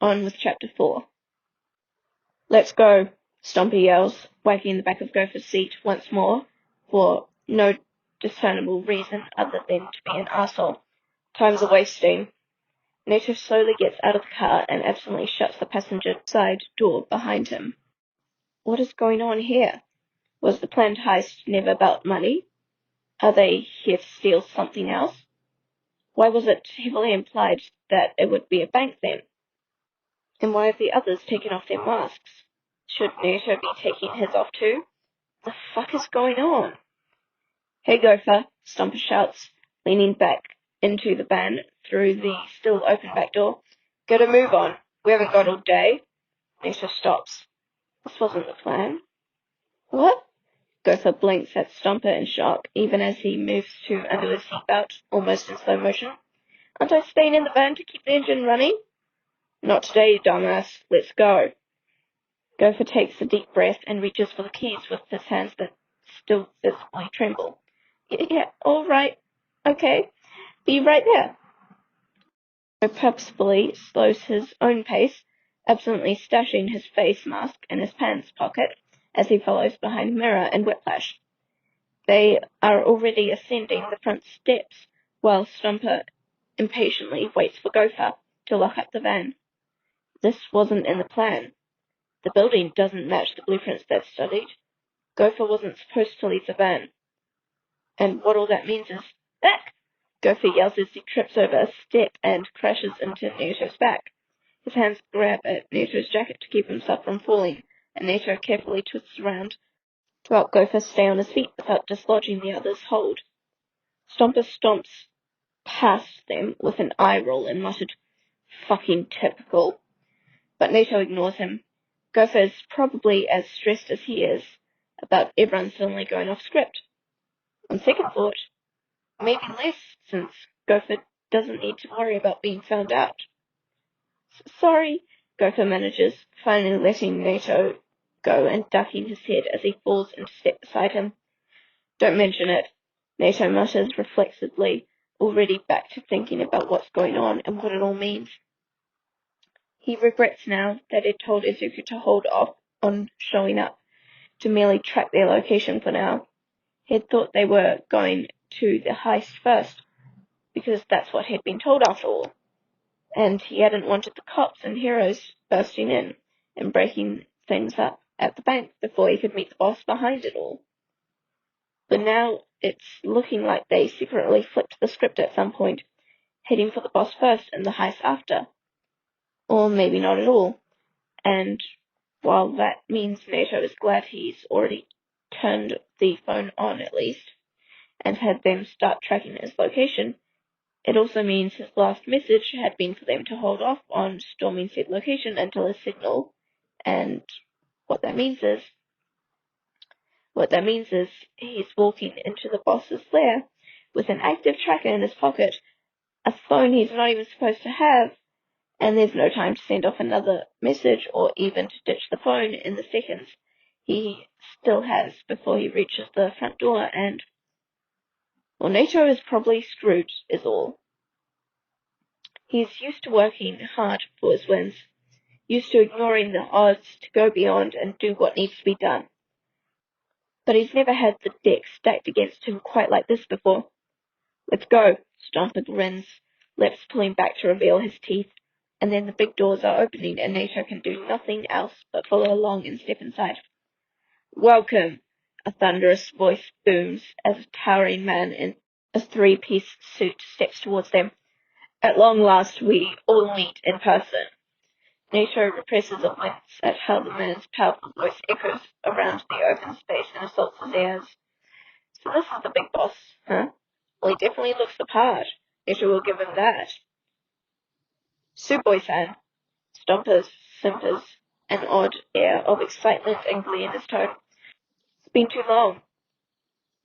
On with Chapter 4. Let's go, Stomper yells, wagging the back of Gopher's seat once more, for no discernible reason other than to be an arsehole. Time's a wasting. Nato slowly gets out of the car and absently shuts the passenger side door behind him. What is going on here? Was the planned heist never about money? Are they here to steal something else? Why was it heavily implied that it would be a bank then? And why have the others taken off their masks? Should Nato be taking his off too? The fuck is going on? Hey Gopher, Stomper shouts, leaning back into the van through the still open back door. Get a move on. We haven't got all day. Nato stops. This wasn't the plan. What? Gopher blinks at Stomper in shock, even as he moves to undo his seatbelt, almost in slow motion. Aren't I staying in the van to keep the engine running? Not today, dumbass. Let's go. Gopher takes a deep breath and reaches for the keys with his hands that still visibly tremble. Yeah, all right. Okay. Be right there. Gopher purposefully slows his own pace, absently stashing his face mask in his pants pocket as he follows behind Mirror and Whiplash. They are already ascending the front steps, while Stomper impatiently waits for Gopher to lock up the van. This wasn't in the plan. The building doesn't match the blueprints they've studied. Gopher wasn't supposed to leave the van. And what all that means is, back! Gopher yells as he trips over a step and crashes into Nato's back. His hands grab at Nato's jacket to keep himself from falling, and Nato carefully twists around to help Gopher stay on his feet without dislodging the other's hold. Stomper stomps past them with an eye roll and muttered, fucking typical. But Nato ignores him. Gopher is probably as stressed as he is about everyone suddenly going off script. On second thought, maybe less, since Gopher doesn't need to worry about being found out. Sorry, Gopher manages, finally letting Nato go and ducking his head as he falls into step beside him. Don't mention it, Nato mutters reflexively, already back to thinking about what's going on and what it all means. He regrets now that he'd told Izuku to hold off on showing up, to merely track their location for now. He'd thought they were going to the heist first, because that's what he'd been told after all. And he hadn't wanted the cops and heroes bursting in and breaking things up at the bank before he could meet the boss behind it all. But now it's looking like they secretly flipped the script at some point, heading for the boss first and the heist after. Or maybe not at all. And while that means Nato is glad he's already turned the phone on at least, and had them start tracking his location, it also means his last message had been for them to hold off on storming said location until his signal, and what that means is he's walking into the boss's lair with an active tracker in his pocket, a phone he's not even supposed to have, and there's no time to send off another message or even to ditch the phone in the seconds he still has before he reaches the front door, and, well, Nato is probably screwed, is all. He's used to working hard for his wins, used to ignoring the odds to go beyond and do what needs to be done. But he's never had the deck stacked against him quite like this before. Let's go, Stomper grins, lips pulling back to reveal his teeth, and then the big doors are opening and Nato can do nothing else but follow along and step inside. Welcome, a thunderous voice booms as a towering man in a three-piece suit steps towards them. At long last we all meet in person. Nato represses a wince at how the man's powerful voice echoes around the open space and assaults his ears. So this is the big boss, huh? Well, he definitely looks the part. Nato will give him that. Suboi-san. Stomper simpers, an odd air of excitement and glee in his tone. It's been too long.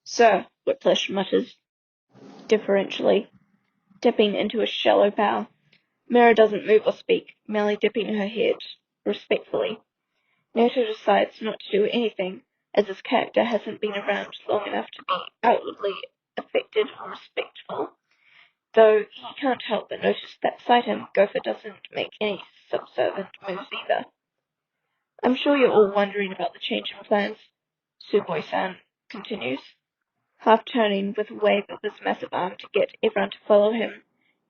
Sir, Whiplash mutters deferentially, dipping into a shallow bow. Mira doesn't move or speak, merely dipping her head respectfully. Nato decides not to do anything, as his character hasn't been around long enough to be outwardly affected or respectful, though he can't help but notice that beside him, Gopher doesn't make any subservient moves either. I'm sure you're all wondering about the change in plans, Suboi-san continues, half turning with a wave of his massive arm to get everyone to follow him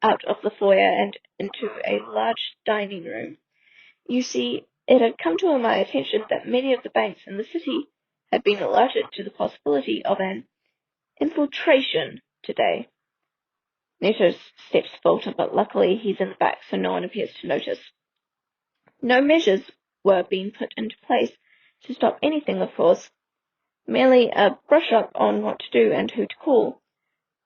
out of the foyer and into a large dining room. You see, it had come to my attention that many of the banks in the city had been alerted to the possibility of an infiltration today. Neto's steps falter, but luckily he's in the back, so no one appears to notice. No measures were being put into place to stop anything, of course, merely a brush-up on what to do and who to call,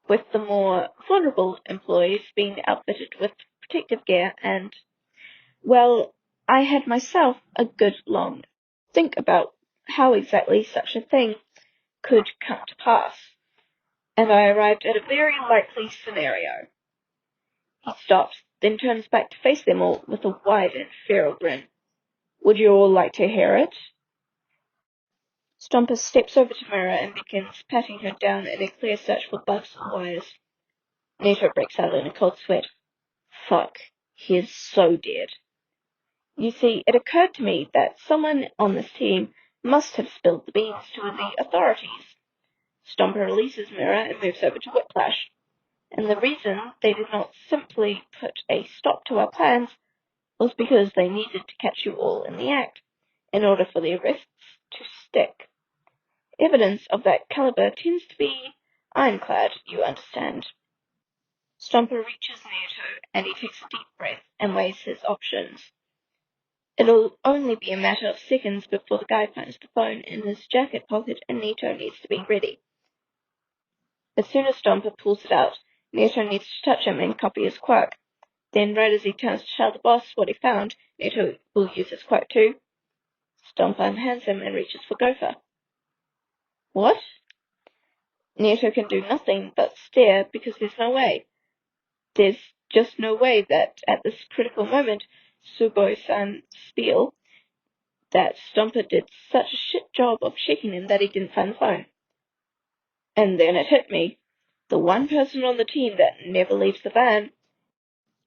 with the more vulnerable employees being outfitted with protective gear and, well, I had myself a good long think about how exactly such a thing could come to pass, and I arrived at a very likely scenario. He stops, then turns back to face them all with a wide and feral grin. Would you all like to hear it? Stomper steps over to Mira and begins patting her down in a clear search for bugs and wires. Nato breaks out in a cold sweat. Fuck, he is so dead. You see, it occurred to me that someone on this team must have spilled the beans to the authorities. Stomper releases Mira and moves over to Whiplash. And the reason they did not simply put a stop to our plans was because they needed to catch you all in the act, in order for the arrests to stick. Evidence of that caliber tends to be ironclad, you understand. Stomper reaches Nato, and he takes a deep breath and weighs his options. It'll only be a matter of seconds before the guy finds the phone in his jacket pocket and Nato needs to be ready. As soon as Stomper pulls it out, Nato needs to touch him and copy his quirk. Then, right as he turns to tell the boss what he found, Nato will use his quirk too. Stomper unhands him and reaches for Gopher. What? Nato can do nothing but stare because there's no way. There's just no way that at this critical moment, Suboi-san spiel, that Stomper did such a shit job of shaking him that he didn't find the phone. And then it hit me. The one person on the team that never leaves the van,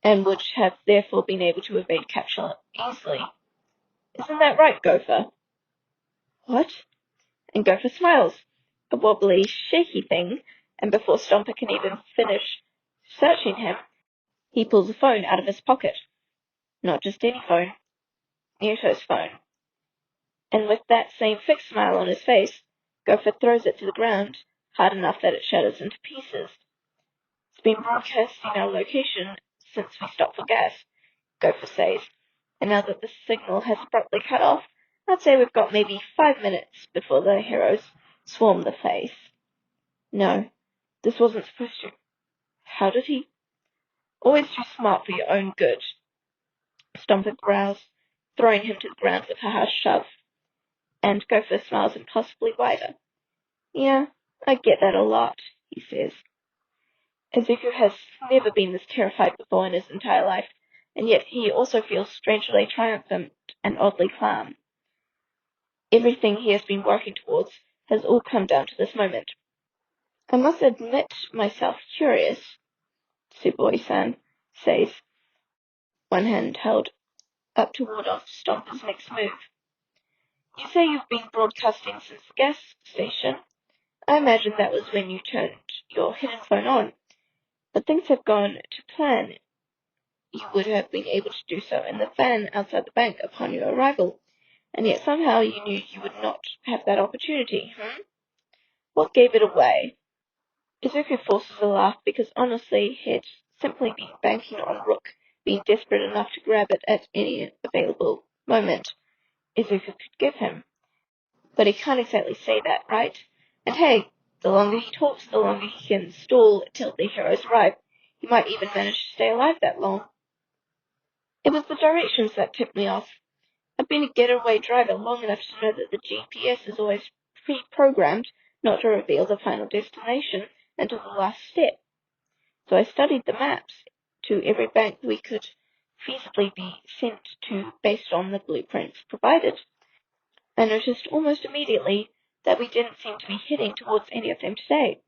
and would have therefore been able to evade capture easily. Isn't that right, Gopher? What? And Gopher smiles, a wobbly, shaky thing, and before Stomper can even finish searching him, he pulls a phone out of his pocket. Not just any phone, Nato's phone. And with that same fixed smile on his face, Gopher throws it to the ground, hard enough that it shatters into pieces. It's been broadcasting our location since we stopped for gas, Gopher says, and now that the signal has abruptly cut off, I'd say we've got maybe 5 minutes before the heroes swarm the place. No, this wasn't supposed to. How did he? Always too smart for your own good. Stomper growls, throwing him to the ground with a harsh shove, and Gopher smiles impossibly wider. Yeah, I get that a lot, he says. Izuku has never been this terrified before in his entire life, and yet he also feels strangely triumphant and oddly calm. Everything he has been working towards has all come down to this moment. I must admit myself curious, Tsuboi-san says, one hand held up to ward off Stomper's next move. You say you've been broadcasting since the gas station. I imagine that was when you turned your hidden phone on. But things have gone to plan. You would have been able to do so in the van outside the bank upon your arrival, and yet somehow you knew you would not have that opportunity, What gave it away? Izuku forces a laugh because honestly he'd simply been banking on Rook being desperate enough to grab it at any available moment Izuku could give him. But he can't exactly say that, right? And hey, the longer he talks, the longer he can stall till the heroes arrive. He might even manage to stay alive that long. It was the directions that tipped me off. I've been a getaway driver long enough to know that the GPS is always pre-programmed not to reveal the final destination until the last step. So I studied the maps to every bank we could feasibly be sent to based on the blueprints provided. I noticed almost immediately that we didn't seem to be heading towards any of them today,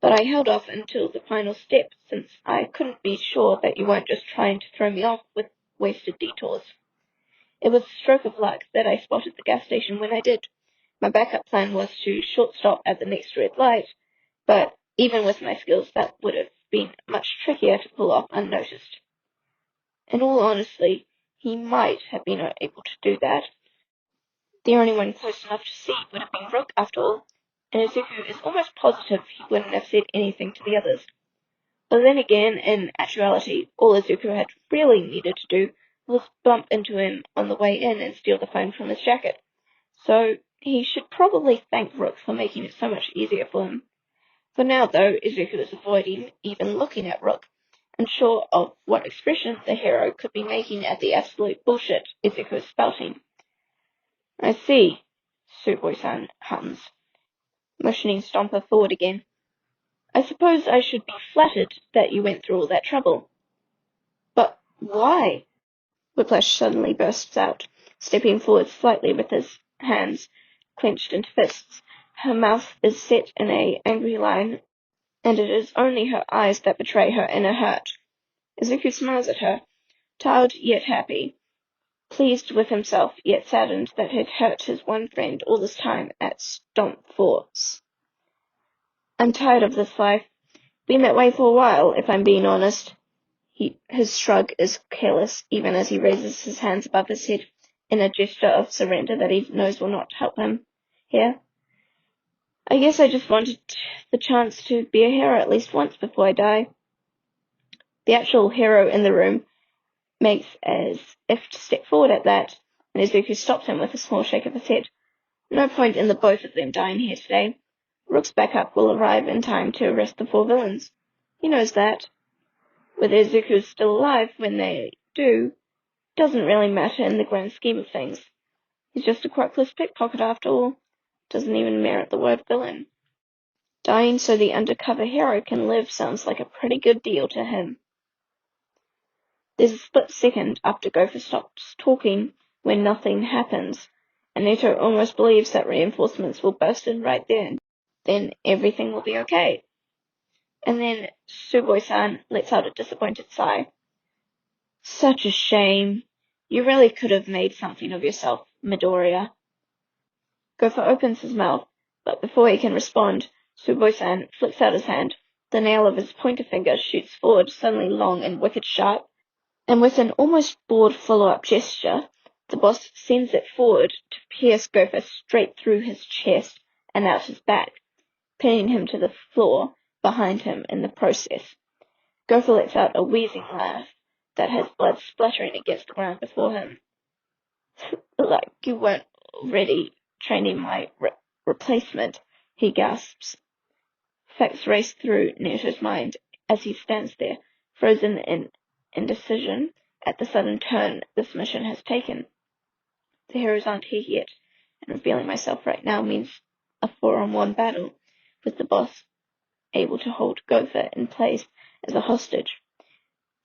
but I held off until the final step since I couldn't be sure that you weren't just trying to throw me off with wasted detours. It was a stroke of luck that I spotted the gas station when I did. My backup plan was to short stop at the next red light, but even with my skills that would have been much trickier to pull off unnoticed. In all honesty, he might have been able to do that. The only one close enough to see would have been Rook after all, and Izuku is almost positive he wouldn't have said anything to the others. But then again, in actuality, all Izuku had really needed to do was bump into him on the way in and steal the phone from his jacket. So he should probably thank Rook for making it so much easier for him. For now, though, Izuku is avoiding even looking at Rook, unsure of what expression the hero could be making at the absolute bullshit Izuku is spouting. I see, Tsuboi-san hums, motioning Stomper forward again. I suppose I should be flattered that you went through all that trouble. But why? Whiplash suddenly bursts out, stepping forward slightly with his hands clenched into fists. Her mouth is set in an angry line, and it is only her eyes that betray her inner hurt. Izuku smiles at her, tired yet happy, pleased with himself yet saddened that he'd hurt his one friend all this time at Stomp Force. I'm tired of this life. Been that way for a while, if I'm being honest. His shrug is careless, even as he raises his hands above his head in a gesture of surrender that he knows will not help him here. I guess I just wanted the chance to be a hero at least once before I die. The actual hero in the room makes as if to step forward at that, and Izuku stops him with a small shake of his head. No point in the both of them dying here today. Rook's backup will arrive in time to arrest the 4 villains. He knows that. Whether Izuku is still alive when they do doesn't really matter in the grand scheme of things. He's just a quirkless pickpocket after all. Doesn't even merit the word villain. Dying so the undercover hero can live sounds like a pretty good deal to him. There's a split second after Gopher stops talking when nothing happens, and Neto almost believes that reinforcements will burst in right then everything will be okay. And then Tsuboi-san lets out a disappointed sigh. Such a shame. You really could have made something of yourself, Midoriya. Gopher opens his mouth, but before he can respond, Tsuboi-san flicks out his hand. The nail of his pointer finger shoots forward, suddenly long and wicked sharp, and with an almost bored follow-up gesture, the boss sends it forward to pierce Gopher straight through his chest and out his back, pinning him to the floor behind him in the process. Gopher lets out a wheezing laugh that has blood splattering against the ground before him. Like you weren't already training my replacement, he gasps. Facts race through Neto's mind as he stands there, frozen in indecision at the sudden turn this mission has taken. The heroes aren't here yet, and revealing myself right now means a 4-on-1 battle, with the boss able to hold Gopher in place as a hostage.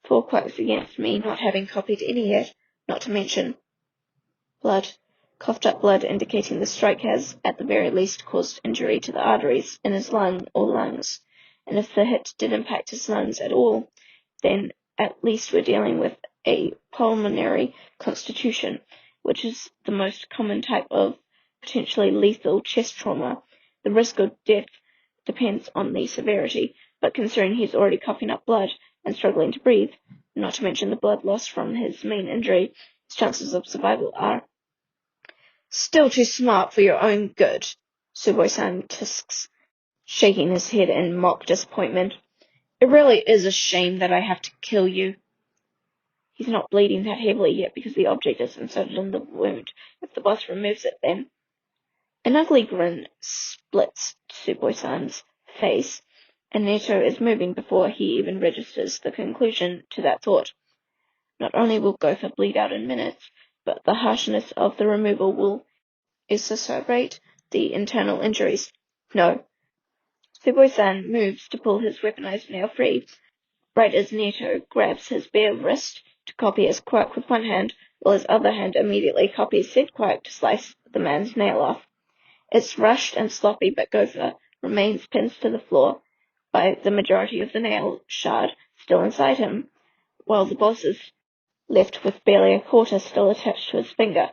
4 quacks against me, not having copied any yet, not to mention blood. Coughed up blood indicating the strike has, at the very least, caused injury to the arteries in his lung or lungs. And if the hit did impact his lungs at all, then at least we're dealing with a pulmonary constitution, which is the most common type of potentially lethal chest trauma. The risk of death depends on the severity, but considering he's already coughing up blood and struggling to breathe, not to mention the blood loss from his main injury, his chances of survival are still too smart for your own good, Suboi-san tisks, shaking his head in mock disappointment. It really is a shame that I have to kill you. He's not bleeding that heavily yet because the object is inserted in the wound. If the boss removes it, then... An ugly grin splits Suboi-san's face, and Neto is moving before he even registers the conclusion to that thought. Not only will Gopher bleed out in minutes, but the harshness of the removal will exacerbate the internal injuries. No. Suboi-san moves to pull his weaponized nail free, right as Neto grabs his bare wrist to copy his quirk with one hand, while his other hand immediately copies said quirk to slice the man's nail off. It's rushed and sloppy, but Gopher remains pinned to the floor by the majority of the nail shard still inside him, while the boss is left with barely a quarter still attached to his finger.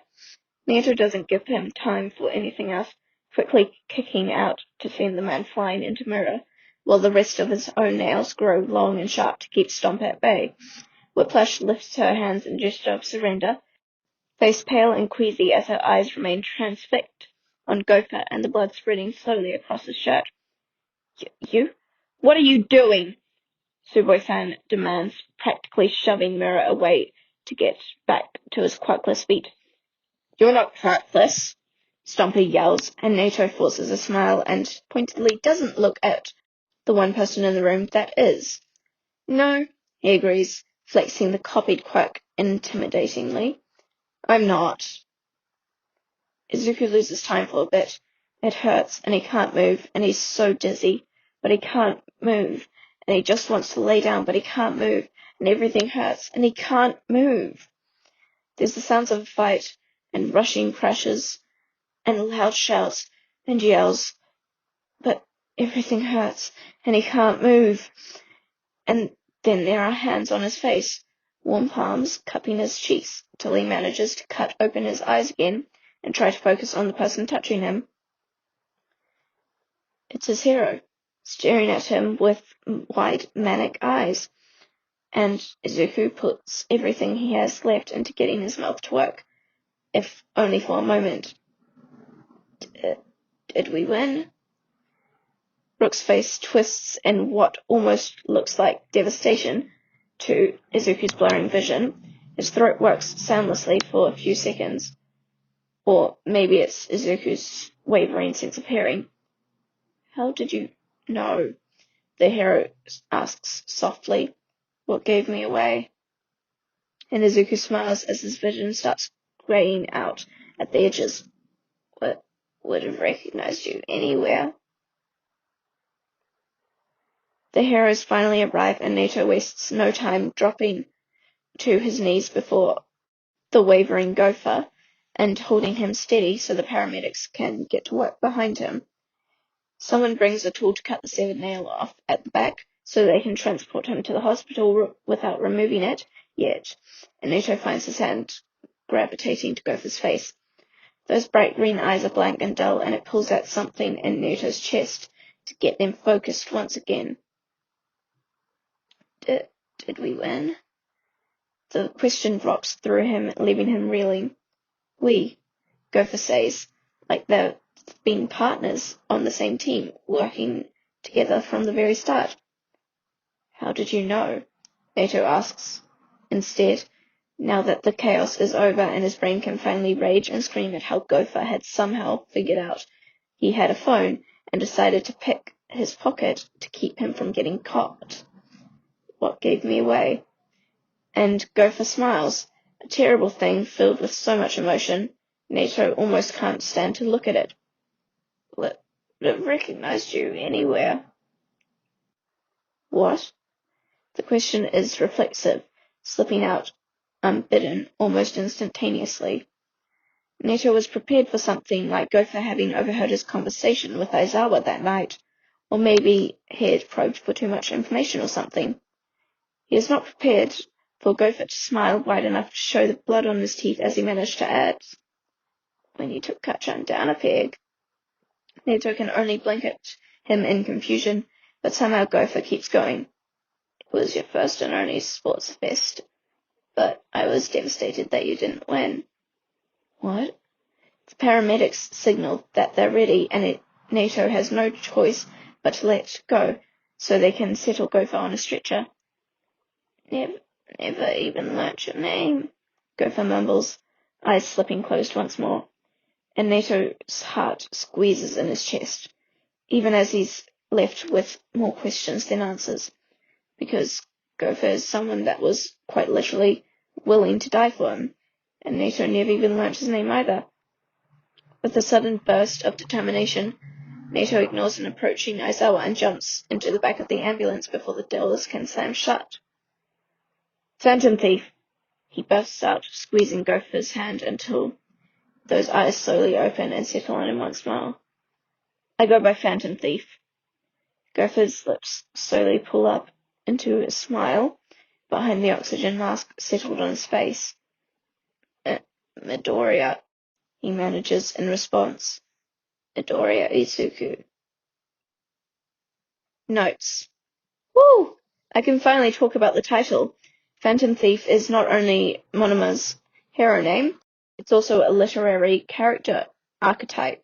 Neto doesn't give him time for anything else, quickly kicking out to send the man flying into mirror, while the rest of his own nails grow long and sharp to keep Stomp at bay. Whiplash lifts her hands in gesture of surrender, face pale and queasy as her eyes remain transfixed on Gopher and the blood spreading slowly across his shirt. You? What are you doing? Suboi-san demands, practically shoving Mirror away to get back to his quirkless feet. You're not quirkless, Stompy yells, and Neto forces a smile and pointedly doesn't look at the one person in the room that is. No, he agrees, flexing the copied quirk intimidatingly. I'm not. Izuku loses time for a bit. It hurts, and he can't move, and he's so dizzy, but he can't move, and he just wants to lay down, but he can't move, and everything hurts, and he can't move. There's the sounds of a fight, and rushing crashes, and loud shouts and yells, but everything hurts, and he can't move. And then there are hands on his face, warm palms cupping his cheeks till he manages to cut open his eyes again and try to focus on the person touching him. It's his hero, staring at him with wide, manic eyes, and Izuku puts everything he has left into getting his mouth to work, if only for a moment. Did we win? Rook's face twists in what almost looks like devastation to Izuku's blurring vision. His throat works soundlessly for a few seconds. Or maybe it's Izuku's wavering sense of hearing. How did you know? The hero asks softly. What gave me away? And Izuku smiles as his vision starts graying out at the edges. What would have recognized you anywhere? The heroes finally arrive, and Neto wastes no time dropping to his knees before the wavering Gopher and holding him steady so the paramedics can get to work behind him. Someone brings a tool to cut the severed nail off at the back so they can transport him to the hospital without removing it yet, and Neto finds his hand gravitating to Gopher's face. Those bright green eyes are blank and dull, and it pulls at something in Neto's chest to get them focused once again. Did we win? The question drops through him, leaving him reeling. We, Gopher says, like they've been partners on the same team, working together from the very start. How did you know? Neto asks. Instead, Now that the chaos is over and his brain can finally rage and scream at how Gopher had somehow figured out he had a phone and decided to pick his pocket to keep him from getting caught. What gave me away? And Gopher smiles, a terrible thing filled with so much emotion, Nato almost can't stand to look at it. Would it have recognized you anywhere? What? The question is reflexive, slipping out unbidden almost instantaneously. Nato was prepared for something like Gopher having overheard his conversation with Aizawa that night, or maybe he had probed for too much information or something. He is not prepared for Gopher to smile wide enough to show the blood on his teeth as he managed to add, "When you took Kachan down a peg." Nato can only blink at him in confusion, but somehow Gopher keeps going. "It was your first and only sports fest, but I was devastated that you didn't win." What? The paramedics signal that they're ready, and Nato has no choice but to let go so they can settle Gopher on a stretcher. Never even learnt your name," Gopher mumbles, eyes slipping closed once more, and Nato's heart squeezes in his chest, even as he's left with more questions than answers, because Gopher is someone that was quite literally willing to die for him, and Nato never even learnt his name either. With a sudden burst of determination, Nato ignores an approaching Aizawa and jumps into the back of the ambulance before the doors can slam shut. "Phantom Thief!" he bursts out, squeezing Gopher's hand until those eyes slowly open and settle on him once more. "I go by Phantom Thief." Gopher's lips slowly pull up into a smile behind the oxygen mask settled on his face. "Midoriya," he manages in response. "Midoriya Izuku." Notes. Woo! I can finally talk about the title. Phantom Thief is not only Monoma's hero name, it's also a literary character archetype.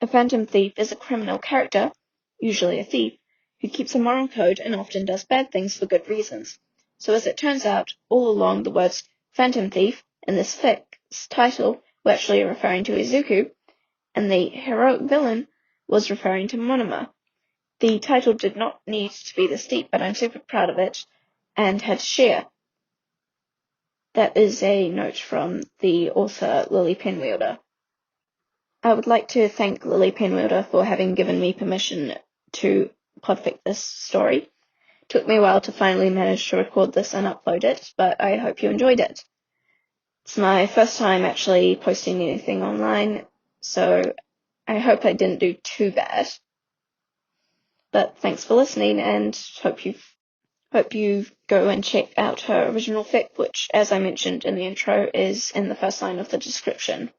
A phantom thief is a criminal character, usually a thief, who keeps a moral code and often does bad things for good reasons. So as it turns out, all along the words Phantom Thief in this fic's title were actually referring to Izuku, and the heroic villain was referring to Monoma. The title did not need to be this deep, but I'm super proud of it and had to share. That is a note from the author Lily Penwielder. I would like to thank Lily Penwielder for having given me permission to podfic this story. It took me a while to finally manage to record this and upload it, but I hope you enjoyed it. It's my first time actually posting anything online, so I hope I didn't do too bad. But thanks for listening, and hope you go and check out her original fic, which, as I mentioned in the intro, is in the first line of the description.